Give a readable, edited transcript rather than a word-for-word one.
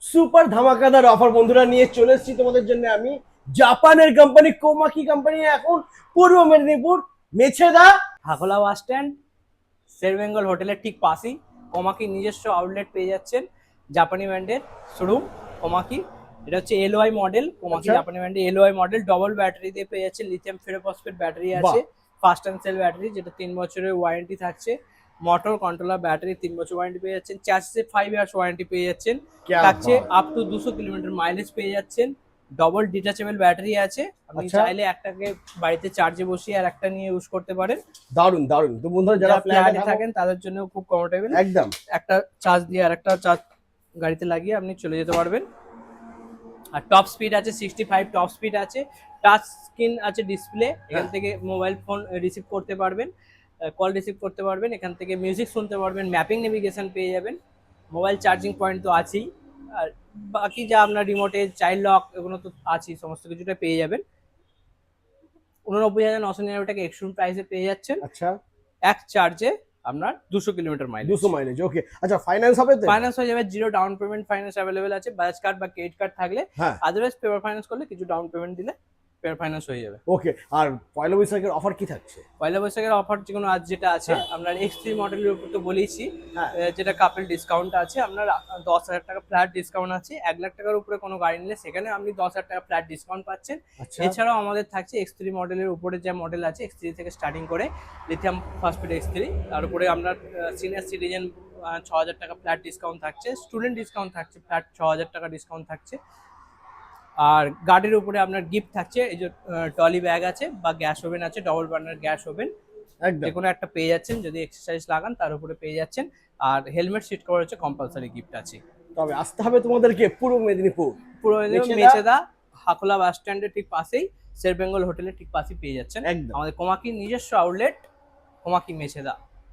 Super ধামাকাদার offer বন্ধুরা নিয়ে চলে এসেছি তোমাদের জন্য আমি। জাপানের কোম্পানি কোমাকি কোম্পানি এখন পূর্ব মেদিনীপুর মেছেদা হাকোলা বাস স্ট্যান্ড, শের বেঙ্গল হোটেলের ঠিক পাশেই কোমাকি নিজস্ব আউটলেট পেয়ে যাচ্ছেন। জাপানি ব্র্যান্ডের শোরুম কোমাকি। এটা হচ্ছে এলওআই মডেল, কোমাকি আচ্ছা। জাপানি ব্র্যান্ডের এলওআই মডেল। ডবল ব্যাটারি দিয়ে পেয়ে যাচ্ছেন, লিথিয়াম ফেরোফসফেট ব্যাটারি বাহ। আছে, ফাস্ট অ্যান্ড সেল ব্যাটারি, যেটা 3 বছরের ওয়ারেন্টি থাকছে। মোটর কন্ট্রোলার ব্যাটারি 3 বছর ওয়ারেন্টি পেয়ে যাচ্ছেন। চ্যাসিসে 5 ইয়ার্স ওয়ারেন্টি পেয়ে যাচ্ছেন। ক্যা থাকছে Baat. Up to 200 kilometre mileage পেয়ে যাচ্ছেন। ডবল ডিটাচেবল ব্যাটারি আছে, আপনি আচ্ছা। চাইলে একটাকে বাড়িতে চার্জে বসিয়ে আর একটা নিয়ে ইউজ করতে পারেন। দারুন দারুন। তো বন্ধুরা যারা যারা ফ্ল্যাটে ফ্ল্যাটে থাকেন তাদের জন্য খুব কমফোর্টেবল। একদম একটা চার্জ দিয়ে আর একটা চার্জ গাড়িতে লাগিয়ে আপনি চলে যেতে পারবেন। আর টপ স্পিড আছে 65 টপ স্পিড আছে। টাচ স্ক্রিন আছে ডিসপ্লে, এখান থেকে মোবাইল ফোন রিসিভ করতে পারবেন, কল রিসিভ করতে পারবেন, এখান থেকে মিউজিক শুনতে পারবেন, ম্যাপিং নেভিগেশন পেয়ে যাবেন। মোবাইল চার্জিং পয়েন্ট তো আছেই, আর বাকি যা আপনার রিমোটে চাইল্ড লক এগুলো তো আছেই, সমস্ত কিছুটা পেয়ে যাবেন। 89,999 টাকা এক্সট্রিম প্রাইসে পেয়ে যাচ্ছেন। আচ্ছা। এক চার্জে আপনার 200 কিলোমিটার মাইলেজ। 200 মাইলেজ, ওকে। আচ্ছা, ফাইন্যান্স হবে তো? ফাইন্যান্স হয়ে যাবে, zero down payment finance available আছে, বাজাজ কার্ড বা ক্রেডিট কার্ড থাকলে। হ্যাঁ। আদারওয়াইজ পেপার ফাইন্যান্স করলে কিছু ডাউন পেমেন্ট দিলে পেপার ফাইন্যান্স হয়ে যাবে। ওকে। আর পয়লা বৈশাখের অফার কি থাকছে? পয়লা বৈশাখের অফার যেগুলো আজ যেটা আছে, হ্যাঁ। আপনার X3 মডেলের উপর তো বলেইছি, হ্যাঁ। যেটা কাপল ডিসকাউন্ট আছে, আপনার 10,000 টাকা ফ্ল্যাট ডিসকাউন্ট আছে। 1 লাখ টাকার উপরে কোনো গাড়ি নিলে সেখানে আপনি 10,000 টাকা ফ্ল্যাট ডিসকাউন্ট পাচ্ছেন। আচ্ছা। এছাড়াও আমাদের থাকছে X3 মডেলের উপরে যে মডেল আছে, X3 থেকে স্টার্টিং করে লিথিয়াম ফসফেট X3, তার উপরে আপনার সিনিয়র সিটিজেন 6,000 টাকা ফ্ল্যাট ডিসকাউন্ট থাকছে, স্টুডেন্ট ডিসকাউন্ট থাকছে, ফ্ল্যাট 6,000 টাকা ডিসকাউন্ট থাকছে। আর গাড়ির উপরে আপনার গিফট থাকছে, এই যে টলি ব্যাগ আছে বা গ্যাস ওভেন আছে, ডবল বার্নার গ্যাস ওভেন, একদম। যে কোনো একটা পেয়ে যাচ্ছেন। যদি এক্সারসাইজ লাগান তার উপরে পেয়ে যাচ্ছেন। আর হেলমেট সিট কভার হচ্ছে কম্পালসারি গিফট আছে। তবে আসতে হবে তোমাদেরকে পূর্ব মেদিনীপুর পুরো মেছেদা। মেচেদা হাকোলা বাস স্ট্যান্ডের ঠিক পাশেই, শের বেঙ্গল হোটেলের ঠিক পাশেই পেয়ে যাচ্ছেন একদম। আমাদের কোমাকি নিজস্ব আউটলেট, কোমাকি মেছেদা।